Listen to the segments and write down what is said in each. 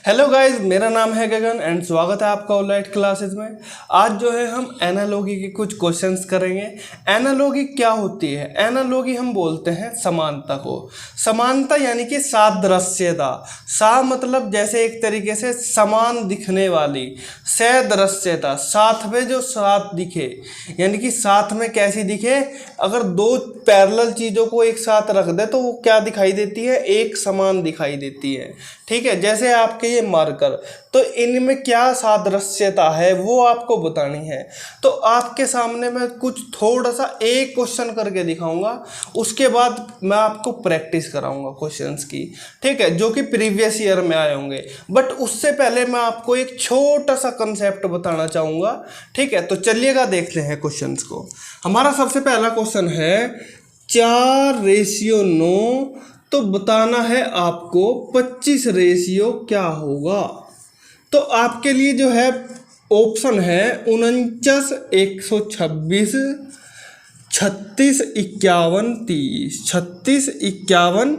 Hello guys, मेरा नाम है गगन एंड स्वागत है आपका ऑनलाइन क्लासेस में। आज जो है हम एनालॉगी के कुछ क्वेश्चंस करेंगे। एनालॉगी क्या होती है? एनालॉगी हम बोलते हैं समानता को। समानता यानी कि सादृश्यता। सा मतलब जैसे एक तरीके से समान दिखने वाली, सादृश्यता साथ में जो साथ दिखे, यानी कि साथ में कैसी दिखे। अगर दो पैरेलल चीज़ों को एक साथ रख दे तो वो क्या दिखाई देती है? एक समान दिखाई देती है। ठीक है, जैसे आपके ये मार्कर, तो इनमें क्या सादृश्यता है वो आपको बतानी है। तो आपके सामने मैं कुछ थोड़ा सा एक क्वेश्चन करके दिखाऊंगा, उसके बाद मैं आपको प्रैक्टिस कराऊंगा क्वेश्चंस की। ठीक है, जो कि प्रीवियस ईयर में आए होंगे। बट उससे पहले मैं आपको एक छोटा सा कंसेप्ट बताना चाहूँगा। ठीक है, तो चलिएगा देखते हैं क्वेश्चंस को। हमारा सबसे पहला क्वेश्चन है 4:9, तो बताना है आपको 25 रेशियो क्या होगा। तो आपके लिए जो है ऑप्शन है 49, 126, 36, 51, 30। 36, 51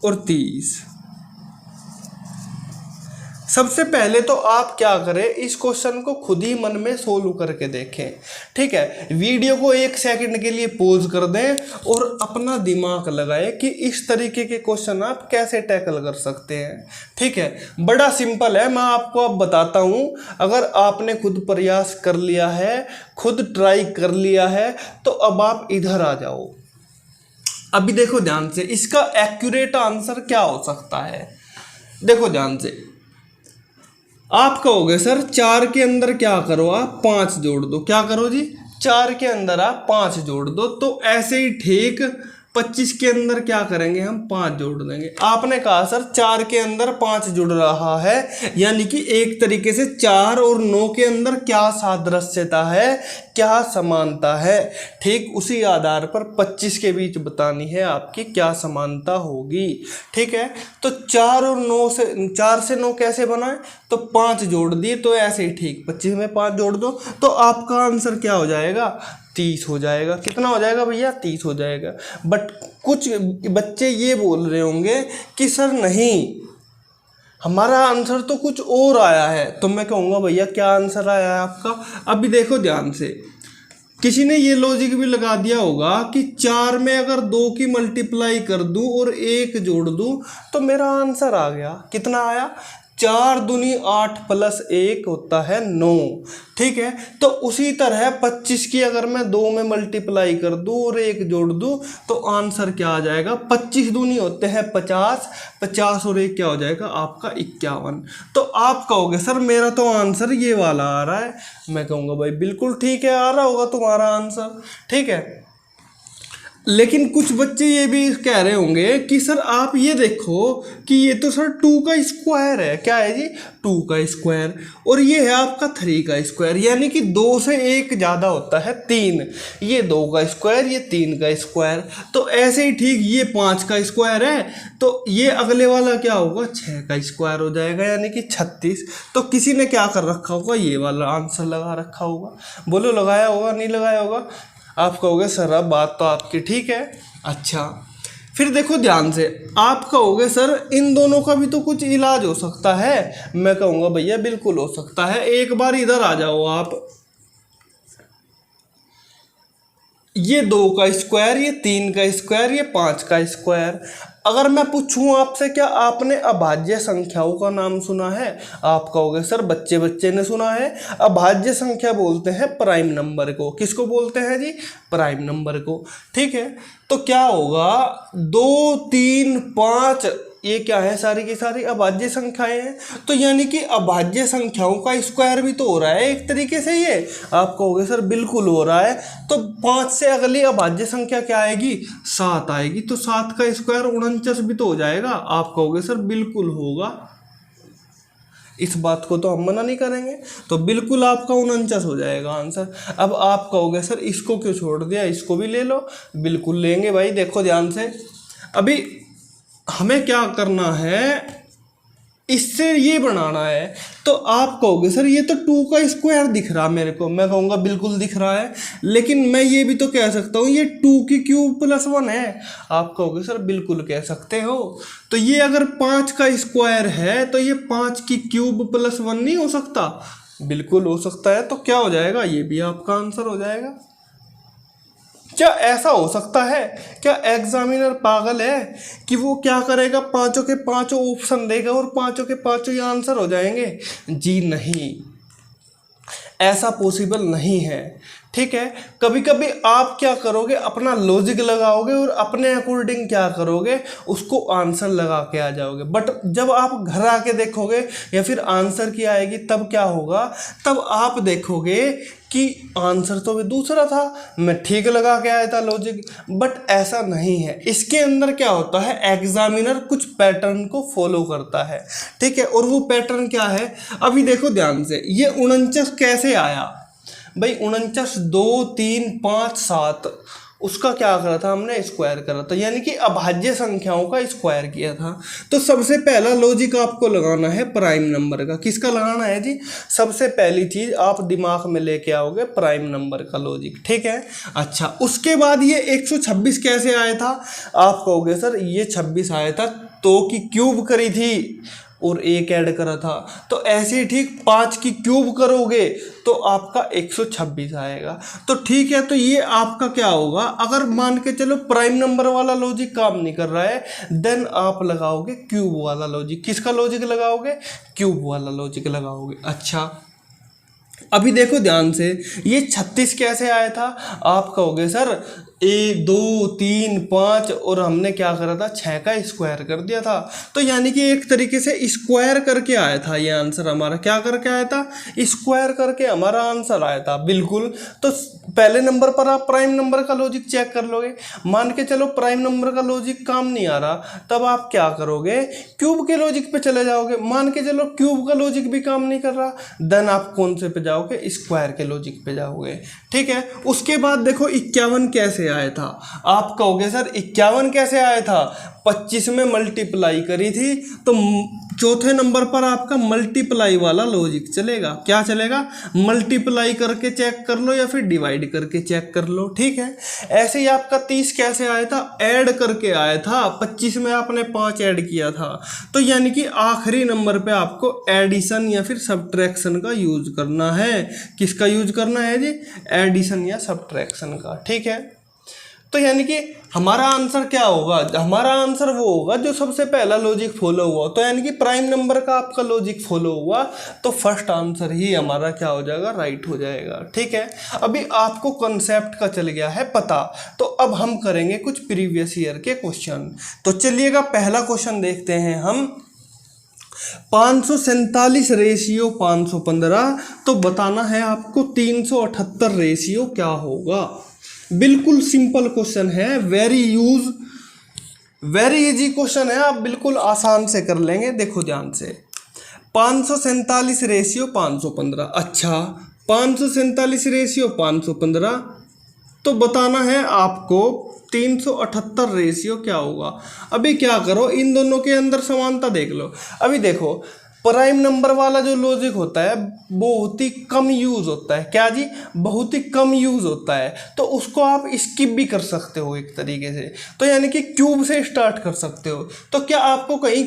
और 30। सबसे पहले तो आप क्या करें, इस क्वेश्चन को खुद ही मन में सोल्व करके देखें। ठीक है, वीडियो को 1 सेकंड के लिए पॉज कर दें और अपना दिमाग लगाएं कि इस तरीके के क्वेश्चन आप कैसे टैकल कर सकते हैं। ठीक है, बड़ा सिंपल है, मैं आपको अब बताता हूं। अगर आपने खुद प्रयास कर लिया है, खुद ट्राई कर लिया है, तो अब आप इधर आ जाओ। अभी देखो ध्यान से, इसका एक्यूरेट आंसर क्या हो सकता है। देखो ध्यान से, आप कहोगे सर 4 के अंदर क्या करो, आप 5 जोड़ दो। क्या करो जी? 4 के अंदर आप 5 जोड़ दो। तो ऐसे ही ठीक 25 के अंदर क्या करेंगे, हम 5 जोड़ देंगे। आपने कहा सर 4 के अंदर 5 जुड़ रहा है, यानी कि एक तरीके से 4 और 9 के अंदर क्या सादृश्यता है, क्या समानता है। ठीक उसी आधार पर 25 के बीच बतानी है आपकी क्या समानता होगी। ठीक है, तो 4 और 9 से 4 से 9 कैसे बनाए, तो 5 जोड़ दिए, तो ऐसे ही ठीक 25 में 5 जोड़ दो, तो आपका आंसर क्या हो जाएगा? 30 हो जाएगा। कितना हो जाएगा भैया? 30 हो जाएगा। बट कुछ बच्चे ये बोल रहे होंगे कि सर नहीं, हमारा आंसर तो कुछ और आया है। तो मैं कहूँगा भैया क्या आंसर आया है आपका? अभी देखो ध्यान से, किसी ने ये लॉजिक भी लगा दिया होगा कि 4 में अगर 2 की मल्टीप्लाई कर दूं और 1 जोड़ दूं तो मेरा आंसर आ गया। कितना आया? 4 दूनी 8 प्लस 1 होता है 9। ठीक है, तो उसी तरह 25 की अगर मैं 2 में मल्टीप्लाई कर दूं और 1 जोड़ दूं तो आंसर क्या आ जाएगा? 25 दूनी होते हैं 50, 50 और 1 क्या हो जाएगा आपका? 51। तो आप कहोगे सर मेरा तो आंसर ये वाला आ रहा है। मैं कहूँगा भाई बिल्कुल ठीक है, आ रहा होगा तुम्हारा आंसर। ठीक है, लेकिन कुछ बच्चे ये भी कह रहे होंगे कि सर आप ये देखो कि ये तो सर 2 का स्क्वायर है। क्या है जी? 2 का स्क्वायर। और ये है आपका 3 का स्क्वायर, यानी कि 2 से 1 ज़्यादा होता है 3। ये 2 का स्क्वायर, ये 3 का स्क्वायर। तो ऐसे ही ठीक ये 5 का स्क्वायर है, तो ये अगले वाला क्या होगा? 6 का स्क्वायर हो जाएगा, यानी कि 36। तो किसी ने क्या कर रखा होगा? ये वाला आंसर लगा रखा होगा। बोलो लगाया होगा, नहीं लगाया होगा? आप कहोगे सर अब बात तो आपकी ठीक है। अच्छा, फिर देखो ध्यान से, आप कहोगे सर इन दोनों का भी तो कुछ इलाज हो सकता है। मैं कहूँगा भैया बिल्कुल हो सकता है। एक बार इधर आ जाओ आप, ये 2 का स्क्वायर, ये 3 का स्क्वायर, ये 5 का स्क्वायर। अगर मैं पूछूं आपसे क्या आपने अभाज्य संख्याओं का नाम सुना है? आप कहोगे सर बच्चे बच्चे ने सुना है। अभाज्य संख्या बोलते हैं प्राइम नंबर को। किसको बोलते हैं जी? प्राइम नंबर को। ठीक है, तो क्या होगा? 2, 3, 5 ये क्या है? सारी की सारी अभाज्य संख्याएं हैं। तो यानी कि अभाज्य संख्याओं का स्क्वायर भी तो हो रहा है एक तरीके से। ये आप कहोगे सर बिल्कुल हो रहा है। तो 5 से अगली अभाज्य संख्या क्या आएगी? 7 आएगी। तो 7 का स्क्वायर 49 भी तो हो जाएगा। आप कहोगे सर बिल्कुल होगा, इस बात को तो हम मना नहीं करेंगे। तो बिल्कुल आपका 49 हो जाएगा आंसर। अब आप कहोगे सर इसको क्यों छोड़ दिया, इसको भी ले लो। बिल्कुल लेंगे भाई। देखो ध्यान से, अभी हमें क्या करना है, इससे ये बनाना है, तो आप कहोगे सर ये तो 2 का स्क्वायर दिख रहा मेरे को। मैं कहूँगा बिल्कुल दिख रहा है, लेकिन मैं ये भी तो कह सकता हूँ ये 2 की क्यूब प्लस 1 है। आप कहोगे सर बिल्कुल कह सकते हो। तो ये अगर 5 का स्क्वायर है तो ये 5 की क्यूब प्लस 1 नहीं हो सकता? बिल्कुल हो सकता है। तो क्या हो जाएगा, ये भी आपका आंसर हो जाएगा। क्या ऐसा हो सकता है? क्या एग्जामिनर पागल है कि वो क्या करेगा, पांचों के पांचों ऑप्शन देगा और पांचों के पांचों ही आंसर हो जाएंगे? जी नहीं, ऐसा पॉसिबल नहीं है। ठीक है, कभी कभी आप क्या करोगे, अपना लॉजिक लगाओगे और अपने अकॉर्डिंग क्या करोगे, उसको आंसर लगा के आ जाओगे। बट जब आप घर आके देखोगे या फिर आंसर की आएगी तब क्या होगा, तब आप देखोगे कि आंसर तो भी दूसरा था, मैं ठीक लगा के आया था लॉजिक। बट ऐसा नहीं है। इसके अंदर क्या होता है, एग्जामिनर कुछ पैटर्न को फॉलो करता है। ठीक है, और वो पैटर्न क्या है, अभी देखो ध्यान से, ये 49 कैसे आया भाई? 49 2 3 5 7, उसका क्या करा था हमने, स्क्वायर करा था, यानी कि अभाज्य संख्याओं का स्क्वायर किया था। तो सबसे पहला लॉजिक आपको लगाना है प्राइम नंबर का। किसका लगाना है जी? सबसे पहली चीज आप दिमाग में लेके आओगे प्राइम नंबर का लॉजिक। ठीक है, अच्छा, उसके बाद ये 126 कैसे आया था? आप कहोगे सर ये 26 आया था, 2 की क्यूब करी थी और 1 ऐड करा था। तो ऐसे ही ठीक 5 की क्यूब करोगे तो आपका 126 आएगा। तो ठीक है, तो ये आपका क्या होगा, अगर मान के चलो प्राइम नंबर वाला लॉजिक काम नहीं कर रहा है, देन आप लगाओगे क्यूब वाला लॉजिक। किसका लॉजिक लगाओगे? क्यूब वाला लॉजिक लगाओगे। अच्छा, अभी देखो ध्यान से, ये 36 कैसे आया था? आप कहोगे सर 1 2 3 5 और हमने क्या करा था, 6 का स्क्वायर कर दिया था। तो यानी कि एक तरीके से स्क्वायर करके आया था ये आंसर हमारा। क्या करके आया था? स्क्वायर करके हमारा आंसर आया था। बिल्कुल। तो पहले नंबर पर आप प्राइम नंबर का लॉजिक चेक कर लोगे। मान के चलो प्राइम नंबर का लॉजिक काम नहीं आ रहा, तब आप क्या करोगे, क्यूब के लॉजिक पे चले जाओगे। मान के चलो क्यूब का लॉजिक भी काम नहीं कर रहा, देन आप कौन से पे जाओगे, स्क्वायर के लॉजिक पे जाओगे। ठीक है, उसके बाद देखो 51 कैसे आया था? आप कहोगे सर 51 कैसे आया था? 25 में मल्टीप्लाई करी थी, तो चौथे नंबर पर आपका मल्टीप्लाई वाला लॉजिक चलेगा। क्या चलेगा? मल्टीप्लाई करके चेक कर लो या फिर डिवाइड करके चेक कर लो। ठीक है, ऐसे ही आपका 30 कैसे आया था? ऐड करके आया था। 25 में आपने 5 ऐड किया था, तो यानी कि आखिरी नंबर पे आपको एडिशन या फिर सब्ट्रैक्शन का यूज करना है। किसका यूज करना है जी? एडिशन या सब्ट्रैक्शन का। ठीक है, तो यानी कि हमारा आंसर क्या होगा? हमारा आंसर वो होगा जो सबसे पहला लॉजिक फॉलो हुआ। तो यानी कि प्राइम नंबर का आपका लॉजिक फॉलो हुआ, तो फर्स्ट आंसर ही हमारा क्या हो जाएगा, राइट हो जाएगा। ठीक है, अभी आपको कॉन्सेप्ट का चल गया है पता। तो अब हम करेंगे कुछ प्रीवियस ईयर के क्वेश्चन। तो चलिएगा, पहला क्वेश्चन देखते हैं हम। 547 रेशियो 515, तो बताना है आपको 378 रेशियो क्या होगा। बिल्कुल सिंपल क्वेश्चन है, वेरी इजी क्वेश्चन है, आप बिल्कुल आसान से कर लेंगे। देखो ध्यान से, 547 रेशियो 515। अच्छा, 547 रेशियो 515, तो बताना है आपको 378 रेशियो क्या होगा। अभी क्या करो, इन दोनों के अंदर समानता देख लो। अभी देखो, प्राइम नंबर वाला जो लॉजिक होता है बहुत ही कम यूज होता है। क्या जी? बहुत ही कम यूज होता है, तो उसको आप स्किप भी कर सकते हो एक तरीके से। तो यानी कि क्यूब से स्टार्ट कर सकते हो। तो क्या आपको कहीं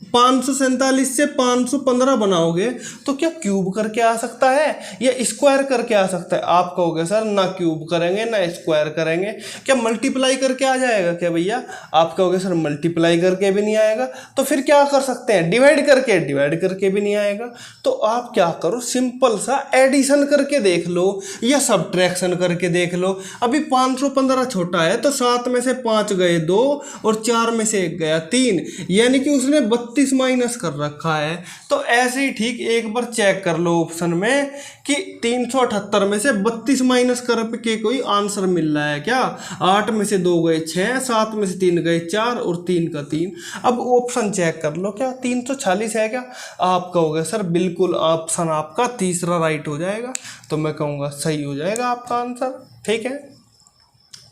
547 से 515 बनाओगे तो क्या क्यूब करके आ सकता है या स्क्वायर करके आ सकता है? आप कहोगे सर ना क्यूब करेंगे ना स्क्वायर करेंगे, क्या मल्टीप्लाई करके आ जाएगा क्या भैया? आप कहोगे सर मल्टीप्लाई करके भी नहीं आएगा, तो फिर क्या कर सकते हैं, डिवाइड करके भी नहीं आएगा। तो आप क्या करो, सिंपल सा एडिशन करके देख लो या सब्ट्रैक्शन करके देख लो। अभी 515 छोटा है, तो 7 में से 5 गए 2 और 4 में से 1 गया 3, यानी कि उसने 32 माइनस कर रखा है। तो ऐसे ही ठीक एक बार चेक कर लो ऑप्शन में कि 378 में से 32 माइनस करके कोई आंसर मिल रहा है क्या? 8 में से 2 गए 6, 7 में से 3 गए 4 और 3 का 3। अब ऑप्शन चेक कर लो, क्या 346 है क्या? आप कहोगे सर बिल्कुल ऑप्शन आपका तीसरा राइट हो जाएगा। तो मैं कहूँगा सही हो जाएगा आपका आंसर। ठीक है,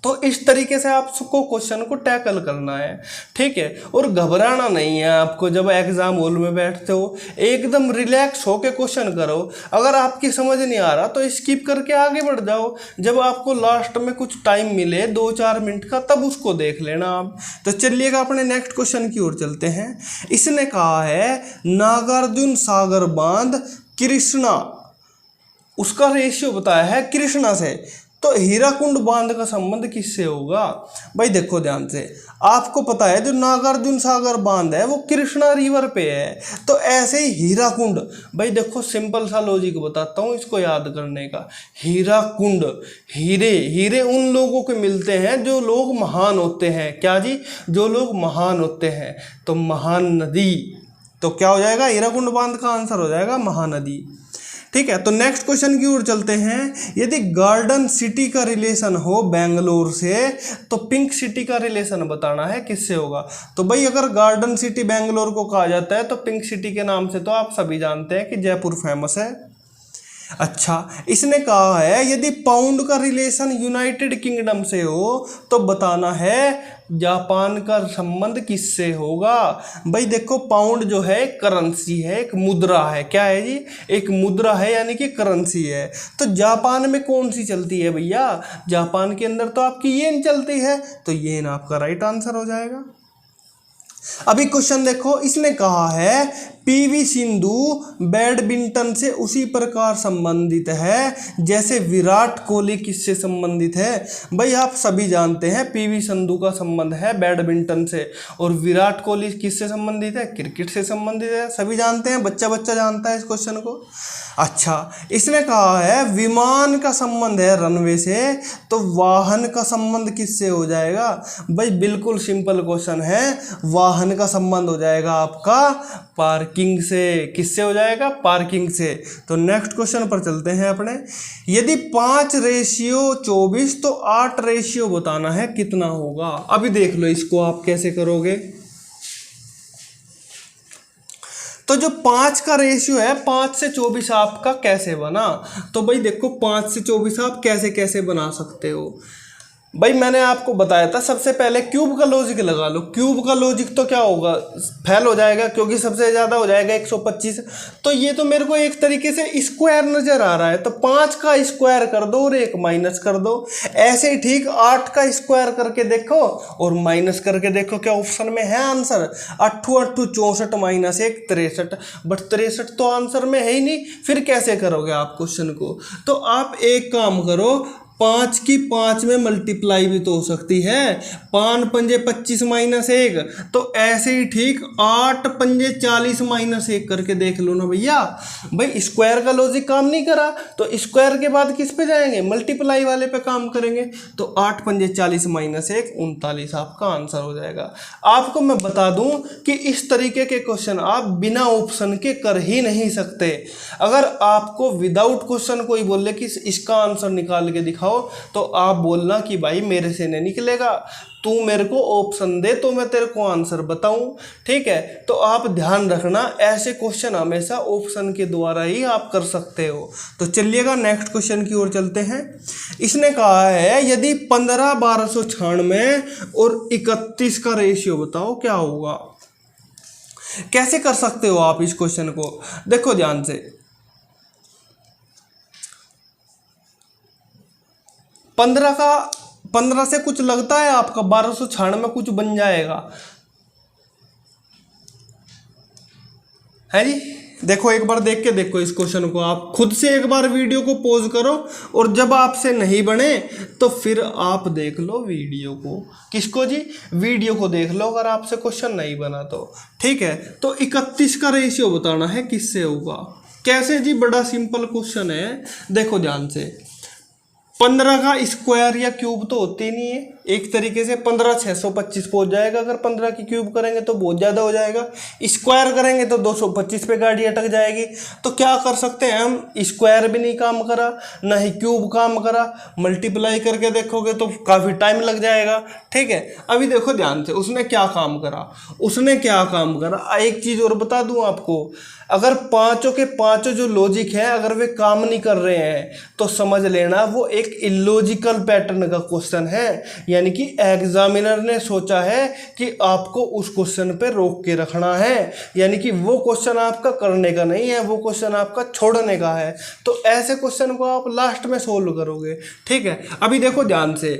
तो इस तरीके से आपको क्वेश्चन को टैकल करना है, ठीक है। और घबराना नहीं है आपको, जब एग्जाम हॉल में बैठते हो एकदम रिलैक्स होकर क्वेश्चन करो। अगर आपकी समझ नहीं आ रहा तो स्किप करके आगे बढ़ जाओ, जब आपको लास्ट में कुछ टाइम मिले 2-4 मिनट का तब उसको देख लेना आप। तो चलिएगा अपने नेक्स्ट क्वेश्चन की ओर चलते हैं। इसने कहा है नागार्जुन सागर बांध कृष्णा, उसका रेशियो बताया है कृष्णा से, तो हीराकुंड बांध का संबंध किससे होगा? भाई देखो ध्यान से, आपको पता है जो नागार्जुन सागर बांध है वो कृष्णा रिवर पे है, तो ऐसे ही हीराकुंड, भाई देखो सिंपल सा लॉजिक बताता हूँ इसको याद करने का। हीराकुंड, हीरे, हीरे उन लोगों को मिलते हैं जो लोग महान होते हैं। क्या जी? जो लोग महान होते हैं। तो महान नदी, तो क्या हो जाएगा? हीराकुंड बांध का आंसर हो जाएगा महानदी, ठीक है। तो नेक्स्ट क्वेश्चन की ओर चलते हैं। यदि गार्डन सिटी का रिलेशन हो बेंगलोर से, तो पिंक सिटी का रिलेशन बताना है किससे होगा? तो भाई अगर गार्डन सिटी बेंगलोर को कहा जाता है तो पिंक सिटी के नाम से तो आप सभी जानते हैं कि जयपुर फेमस है। अच्छा, इसने कहा है यदि पाउंड का रिलेशन यूनाइटेड किंगडम से हो तो बताना है जापान का संबंध किससे होगा? भाई देखो पाउंड जो है करेंसी है, एक मुद्रा है। क्या है जी? एक मुद्रा है, यानी कि करेंसी है। तो जापान में कौन सी चलती है भैया? जापान के अंदर तो आपकी येन चलती है, तो येन आपका राइट आंसर हो जाएगा। अभी क्वेश्चन देखो, इसने कहा है पीवी सिंधु बैडमिंटन से उसी प्रकार संबंधित है जैसे विराट कोहली किससे संबंधित है? भाई आप सभी जानते हैं पीवी सिंधु का संबंध है बैडमिंटन से, और विराट कोहली किससे संबंधित है? क्रिकेट से संबंधित है। सभी जानते हैं, बच्चा बच्चा जानता है इस क्वेश्चन को। अच्छा, इसने कहा है विमान का संबंध है रनवे से, तो वाहन का संबंध किससे हो जाएगा? भाई बिल्कुल सिंपल क्वेश्चन है, वाहन का संबंध हो जाएगा आपका पार्किंग से। किससे हो जाएगा? पार्किंग से। तो नेक्स्ट क्वेश्चन पर चलते हैं अपने। यदि 5:24 तो 8 बताना है कितना होगा? अभी देख लो इसको आप कैसे करोगे। तो जो 5 का रेशियो है 5 से 24 आपका कैसे बना? तो भाई देखो 5 से 24 आप कैसे कैसे बना सकते हो? भाई मैंने आपको बताया था, सबसे पहले क्यूब का लॉजिक लगा लो। क्यूब का लॉजिक तो क्या होगा? फेल हो जाएगा, क्योंकि सबसे ज़्यादा हो जाएगा 125। तो ये तो मेरे को एक तरीके से स्क्वायर नज़र आ रहा है, तो 5 का स्क्वायर कर दो और 1 माइनस कर दो। ऐसे ही ठीक 8 का स्क्वायर करके देखो और माइनस करके देखो क्या ऑप्शन में है आंसर। 8 8 64 माइनस 1 63, बट 63 तो आंसर में है ही नहीं, फिर कैसे करोगे आप क्वेश्चन को? तो आप एक काम करो, 5 की 5 में मल्टीप्लाई भी तो हो सकती है। 5 पंजे 25 माइनस 1, तो ऐसे ही ठीक 8 पंजे 40 माइनस 1 करके देख लो ना भैया। भाई स्क्वायर का लॉजिक काम नहीं करा, तो स्क्वायर के बाद किस पे जाएंगे? मल्टीप्लाई वाले पे काम करेंगे। तो 8 पंजे 40 माइनस 1 39 आपका आंसर हो जाएगा। आपको मैं बता दूं कि इस तरीके के क्वेश्चन आप बिना ऑप्शन के कर ही नहीं सकते। अगर आपको विदाउट क्वेश्चन कोई बोले कि इसका आंसर निकाल के दिखाओ, तो आप बोलना कि भाई मेरे से नहीं निकलेगा, तू मेरे को ऑप्शन दे तो मैं तेरे को आंसर बताऊं, ठीक है। तो आप ध्यान रखना, ऐसे क्वेश्चन हमेशा ऑप्शन के द्वारा ही आप कर सकते हो। तो चलिएगा नेक्स्ट क्वेश्चन की ओर चलते हैं। इसने कहा है यदि 15 1296 और 31 का रेशियो बताओ क्या होगा? कैसे कर सकते हो आप इस क्वेश्चन को? देखो ध्यान से, 15 से कुछ लगता है आपका 1296 में कुछ बन जाएगा, है जी? देखो एक बार देख के देखो इस क्वेश्चन को, आप खुद से एक बार वीडियो को पॉज करो, और जब आपसे नहीं बने तो फिर आप देख लो वीडियो को। किसको जी? वीडियो को देख लो अगर आपसे क्वेश्चन नहीं बना तो, ठीक है। तो 31 का रेशियो बताना है किससे होगा? कैसे जी? बड़ा सिंपल क्वेश्चन है, देखो ध्यान से। 15 का स्क्वायर या क्यूब तो होते ही नहीं है, एक तरीके से 15 625 पहुंच जाएगा। अगर 15 की क्यूब करेंगे तो बहुत ज़्यादा हो जाएगा, स्क्वायर करेंगे तो 225 पे गाड़ी अटक जाएगी। तो क्या कर सकते हैं हम? स्क्वायर भी नहीं काम करा, ना ही क्यूब काम करा, मल्टीप्लाई करके देखोगे तो काफ़ी टाइम लग जाएगा, ठीक है। अभी देखो ध्यान से, उसने क्या काम करा, एक चीज़ और बता दूँ आपको। अगर पांचों के पांचों जो लॉजिक है अगर वे काम नहीं कर रहे हैं तो समझ लेना वो एक इलॉजिकल पैटर्न का क्वेश्चन है, यानी कि एग्जामिनर ने सोचा है कि आपको उस क्वेश्चन पे रोक के रखना है, यानी कि वो क्वेश्चन आपका करने का नहीं है, वो क्वेश्चन आपका छोड़ने का है। तो ऐसे क्वेश्चन को आप लास्ट में सोल्व करोगे। ठीक है, अभी देखो ध्यान से,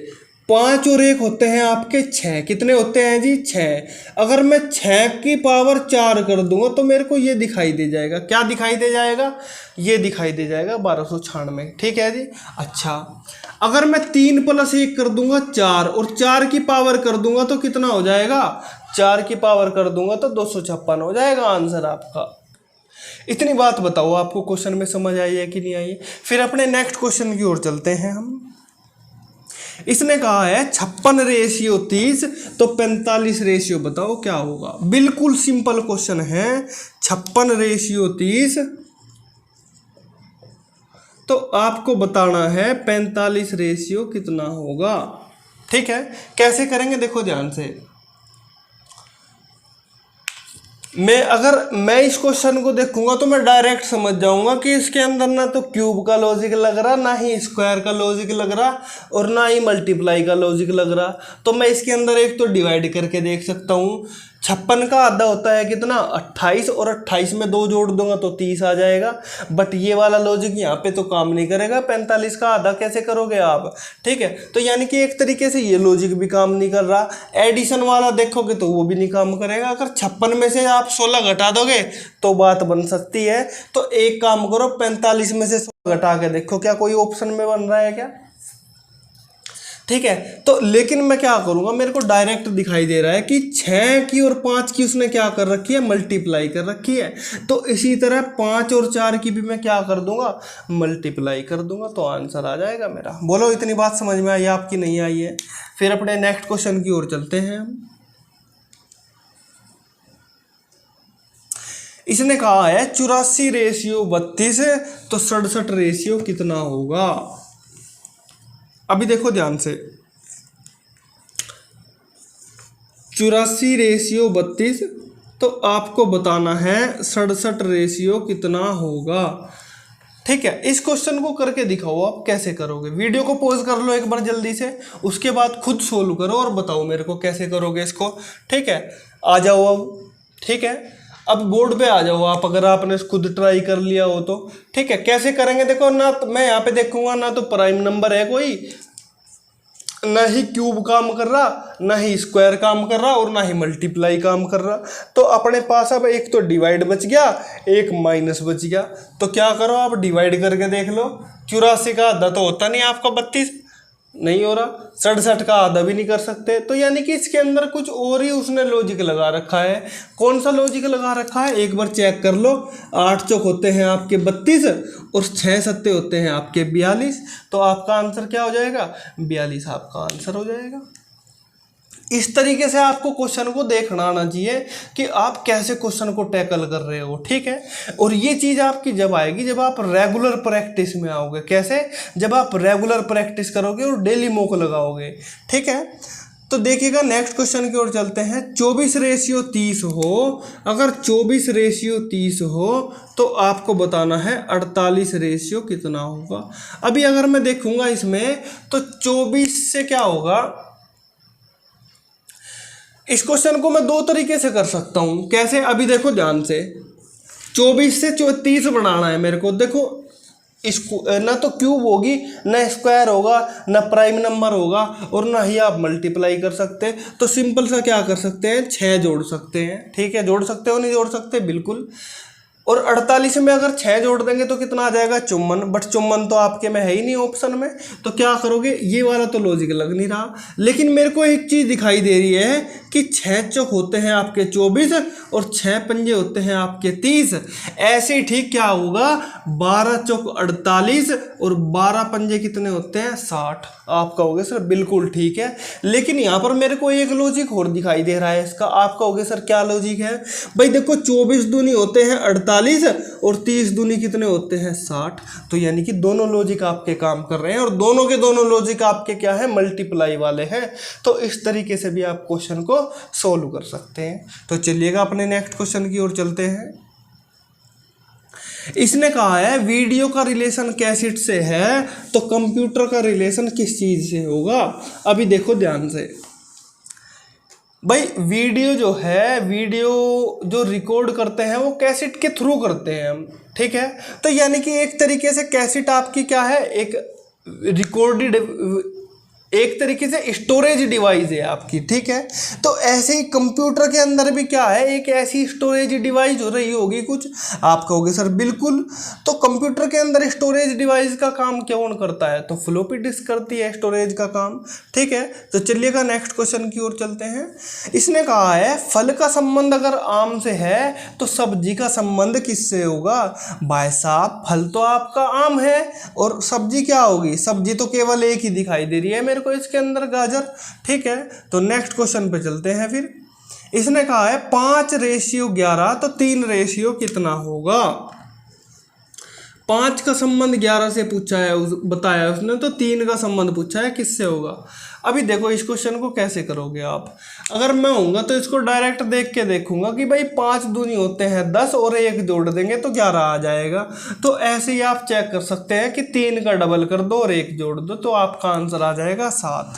5 और 1 होते हैं आपके 6, कितने होते हैं जी 6। अगर मैं 6 की पावर 4 कर दूंगा तो मेरे को ये दिखाई दे जाएगा, क्या दिखाई दे जाएगा, ये दिखाई दे जाएगा 1296। ठीक है जी। अच्छा, अगर मैं 3 + 1 कर दूंगा 4 और 4 की पावर कर दूंगा तो कितना हो जाएगा, 4 की पावर कर दूंगा तो 256 हो जाएगा आंसर आपका। इतनी बात बताओ आपको क्वेश्चन में समझ आई है कि नहीं आई है। फिर अपने नेक्स्ट क्वेश्चन की ओर चलते हैं हम। इसने कहा है 56/30 तो 45/, बताओ क्या होगा। बिल्कुल सिंपल क्वेश्चन है, 56/30 तो आपको बताना है 45 कितना होगा। ठीक है, कैसे करेंगे देखो ध्यान से। अगर मैं इस क्वेश्चन को देखूंगा तो मैं डायरेक्ट समझ जाऊंगा कि इसके अंदर ना तो क्यूब का लॉजिक लग रहा, ना ही स्क्वायर का लॉजिक लग रहा और ना ही मल्टीप्लाई का लॉजिक लग रहा। तो मैं इसके अंदर एक तो डिवाइड करके देख सकता हूँ। 56 का आधा होता है कितना, 28, और 28 में 2 जोड़ दूंगा तो 30 आ जाएगा। बट ये वाला लॉजिक यहाँ पे तो काम नहीं करेगा, 45 का आधा कैसे करोगे आप। ठीक है, तो यानी कि एक तरीके से ये लॉजिक भी काम नहीं कर रहा। एडिशन वाला देखोगे तो वो भी नहीं काम करेगा। अगर 56 में से आप 16 घटा दोगे तो बात बन सकती है। तो एक काम करो, 45 में से 16 घटा के देखो क्या कोई ऑप्शन में बन रहा है क्या। ठीक है, तो लेकिन मैं क्या करूंगा, मेरे को डायरेक्ट दिखाई दे रहा है कि 6 की और 5 की उसने क्या कर रखी है, मल्टीप्लाई कर रखी है। तो इसी तरह 5 और 4 की भी मैं क्या कर दूंगा, मल्टीप्लाई कर दूंगा, तो आंसर आ जाएगा मेरा। बोलो इतनी बात समझ में आई आपकी, नहीं आई है। फिर अपने नेक्स्ट क्वेश्चन की ओर चलते हैं हम। इसने कहा है 84/32 तो 67 कितना होगा। अभी देखो ध्यान से, 84/32 तो आपको बताना है 67 कितना होगा। ठीक है, इस क्वेश्चन को करके दिखाओ आप कैसे करोगे। वीडियो को पॉज कर लो एक बार जल्दी से, उसके बाद खुद सोल्व करो और बताओ मेरे को कैसे करोगे इसको। ठीक है, आ जाओ अब। ठीक है, अब बोर्ड पे आ जाओ आप, अगर आपने खुद ट्राई कर लिया हो तो। ठीक है, कैसे करेंगे देखो ना, तो मैं यहाँ पे देखूंगा ना तो प्राइम नंबर है कोई, ना ही क्यूब काम कर रहा, ना ही स्क्वायर काम कर रहा और ना ही मल्टीप्लाई काम कर रहा। तो अपने पास अब एक तो डिवाइड बच गया, एक माइनस बच गया। तो क्या करो आप, डिवाइड करके देख लो। 84 का आधा तो होता नहीं आपका 32, नहीं हो रहा। 67 का आधा भी नहीं कर सकते। तो यानी कि इसके अंदर कुछ और ही उसने लॉजिक लगा रखा है। कौन सा लॉजिक लगा रखा है, एक बार चेक कर लो। 8 चौक होते हैं आपके 32 और 6 सत्ते होते हैं आपके 42। तो आपका आंसर क्या हो जाएगा, 42 आपका आंसर हो जाएगा। इस तरीके से आपको क्वेश्चन को देखना आना चाहिए कि आप कैसे क्वेश्चन को टैकल कर रहे हो। ठीक है, और ये चीज़ आपकी जब आएगी जब आप रेगुलर प्रैक्टिस में आओगे। कैसे, जब आप रेगुलर प्रैक्टिस करोगे और डेली मॉक लगाओगे। ठीक है, तो देखिएगा नेक्स्ट क्वेश्चन की ओर चलते हैं। 24/30 हो, अगर 24/30 हो तो आपको बताना है 48 कितना होगा। अभी अगर मैं देखूंगा इसमें तो 24 से क्या होगा, इस क्वेश्चन को मैं 2 तरीके से कर सकता हूं। कैसे, अभी देखो ध्यान से, 24 से 30 बनाना है मेरे को। देखो इसको ना तो क्यूब होगी, ना स्क्वायर होगा, ना प्राइम नंबर होगा और ना ही आप मल्टीप्लाई कर सकते। तो सिंपल सा क्या कर सकते हैं, 6 जोड़ सकते हैं। ठीक है, जोड़ सकते हो, नहीं जोड़ सकते, बिल्कुल। और 48 में अगर 6 जोड़ देंगे तो कितना आ जाएगा, 54। बट 54 तो आपके में है ही नहीं ऑप्शन में। तो क्या करोगे, ये वाला तो लॉजिक लग नहीं रहा। लेकिन मेरे को एक चीज़ दिखाई दे रही है कि 6 चौक होते हैं आपके 24 और 6 पंजे होते हैं आपके 30। ऐसे ही ठीक क्या होगा, 12 चौक 48 और 12 पंजे कितने होते हैं, 60। आप कहोगे सर बिल्कुल ठीक है, लेकिन यहाँ पर मेरे को एक लॉजिक और दिखाई दे रहा है इसका। आप कहोगे सर क्या लॉजिक है। भाई देखो 24 दूनी होते हैं 48 और 30 दूनी कितने होते हैं, 60। तो यानी कि दोनों लॉजिक आपके काम कर रहे हैं और दोनों के दोनों लॉजिक आपके क्या है, मल्टीप्लाई वाले हैं। तो इस तरीके से भी आप क्वेश्चन को सोल्व कर सकते हैं। तो चलिएगा अपने नेक्स्ट क्वेश्चन की ओर चलते हैं। इसने कहा है वीडियो का रिलेशन कैसेट से है तो कंप्यूटर का रिलेशन किस चीज से होगा। अभी देखो ध्यान से भाई, वीडियो जो है, वीडियो जो रिकॉर्ड करते हैं वो कैसेट के थ्रू करते हैं हम, ठीक है। तो यानी कि एक तरीके से कैसेट आपकी क्या है, एक रिकॉर्डेड, एक तरीके से स्टोरेज डिवाइस है आपकी, ठीक है। तो ऐसे ही कंप्यूटर के अंदर भी क्या है, एक ऐसी स्टोरेज डिवाइस हो रही होगी कुछ। आप कहोगे सर बिल्कुल, तो कंप्यूटर के अंदर स्टोरेज डिवाइस का काम कौन करता है, तो फ्लॉपी डिस्क करती है स्टोरेज का काम, ठीक है। तो चलिएगा नेक्स्ट क्वेश्चन की ओर चलते हैं। इसने कहा है फल का संबंध अगर आम से है तो सब्जी का संबंध किससे होगा। भाई साहब, फल तो आपका आम है और सब्जी क्या होगी, सब्जी तो केवल एक ही दिखाई दे रही है मेरे को इसके अंदर, गाजर, ठीक है। तो नेक्स्ट क्वेश्चन पे चलते हैं फिर। इसने कहा है 5:11 तो 3 कितना होगा। 5 का संबंध 11 से पूछा है, बताया उसने, तो 3 का संबंध पूछा है किससे होगा। अभी देखो इस क्वेश्चन को कैसे करोगे आप। अगर मैं होऊंगा तो इसको डायरेक्ट देख के देखूंगा कि भाई 5 दूनी होते हैं 10 और 1 जोड़ देंगे तो 11 आ जाएगा। तो ऐसे ही आप चेक कर सकते हैं कि 3 का डबल कर दो और 1 जोड़ दो तो आपका आंसर आ जाएगा 7।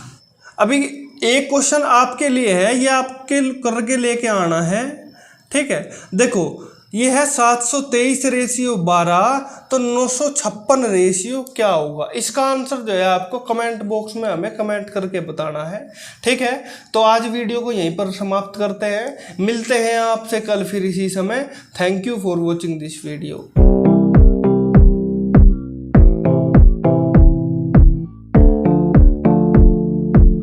अभी एक क्वेश्चन आपके लिए है, ये आपके करके लेके आना है, ठीक है। देखो ये है 723:12 तो 956 क्या होगा। इसका आंसर जो है आपको कमेंट बॉक्स में हमें कमेंट करके बताना है, ठीक है। तो आज वीडियो को यहीं पर समाप्त करते हैं, मिलते हैं आपसे कल फिर इसी समय। Thank you for watching this video.